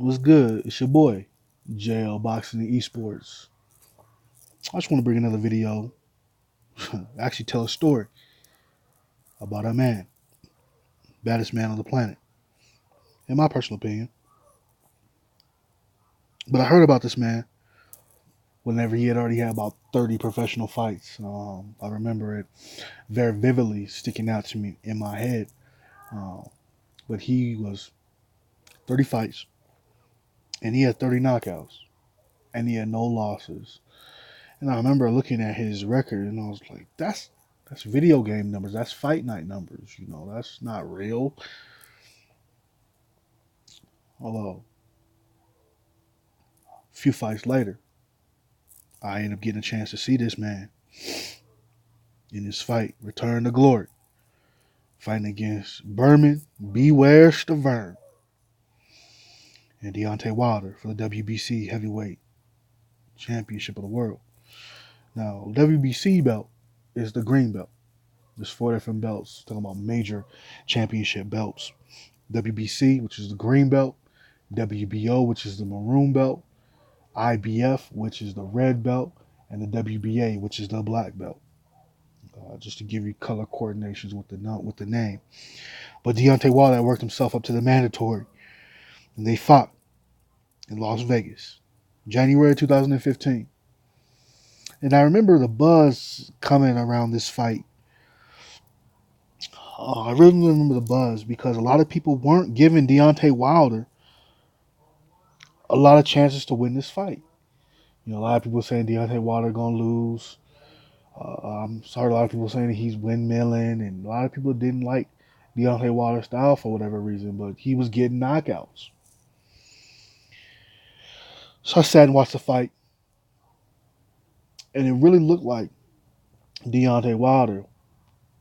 What's good? It's your boy, JL Boxing and Esports. I just want to bring another video, actually tell a story about a man, baddest man on the planet, in my personal opinion. But I heard about this man whenever he had already had about 30 professional fights. I remember it very vividly sticking out to me in my head. Um, but he was 30 fights, and he had 30 knockouts, and he had no losses. And I remember looking at his record, and I was like, that's video game numbers. That's fight night numbers. That's not real. Although, a few fights later, I ended up getting a chance to see this man in his fight, Return to Glory, fighting against Bermane, Beware Stiverne, and Deontay Wilder for the WBC Heavyweight Championship of the World. Now, WBC belt is the green belt. There's four different belts, talking about major championship belts. WBC, which is the green belt, WBO, which is the maroon belt, IBF, which is the red belt, and the WBA, which is the black belt. Just to give you color coordinations with the name. But Deontay Wilder worked himself up to the mandatory, and they fought in Las Vegas, January 2015. And I remember the buzz coming around this fight. I really remember the buzz because a lot of people weren't giving Deontay Wilder a lot of chances to win this fight. A lot of people saying Deontay Wilder gonna lose. I'm sorry, a lot of people saying that he's windmilling, and a lot of people didn't like Deontay Wilder's style for whatever reason, but he was getting knockouts. So I sat and watched the fight, and it really looked like Deontay Wilder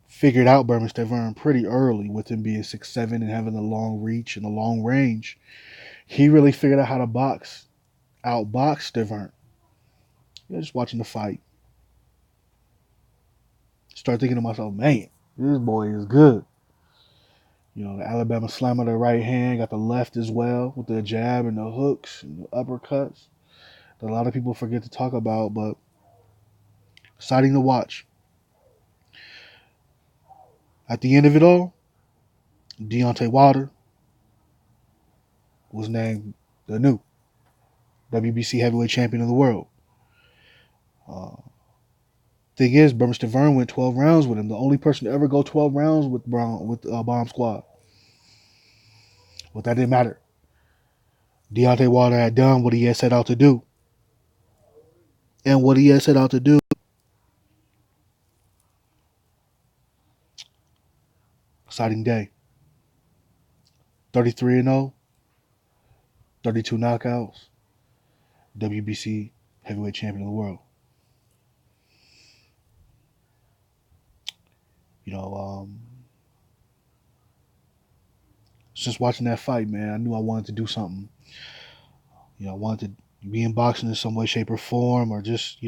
figured out Bermane Stiverne pretty early with him being 6'7" and having the long reach and the long range. He really figured out how to outbox Stiverne. Just watching the fight. Start thinking to myself, man, this boy is good. The Alabama slammer, the right hand, got the left as well with the jab and the hooks and the uppercuts that a lot of people forget to talk about, but exciting to watch. At the end of it all, Deontay Wilder was named the new WBC heavyweight champion of the world. Thing is, Bermane Stiverne went 12 rounds with him. The only person to ever go 12 rounds with Bomb Squad. But that didn't matter. Deontay Wilder had done what he had set out to do. And what he had set out to do, exciting day. 33-0, 32 knockouts, WBC heavyweight champion of the world. Since watching that fight, man, I knew I wanted to do something. I wanted to be in boxing in some way, shape, or form, or just,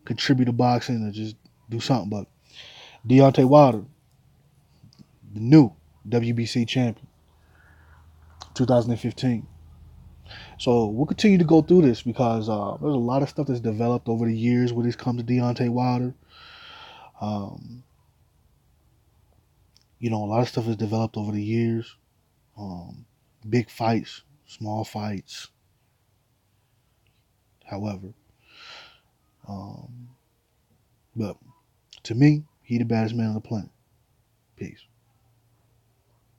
contribute to boxing or just do something. But Deontay Wilder, the new WBC champion, 2015. So we'll continue to go through this because there's a lot of stuff that's developed over the years when it comes to Deontay Wilder. A lot of stuff has developed over the years. Big fights, small fights. However, but to me, he the baddest man on the planet. Peace.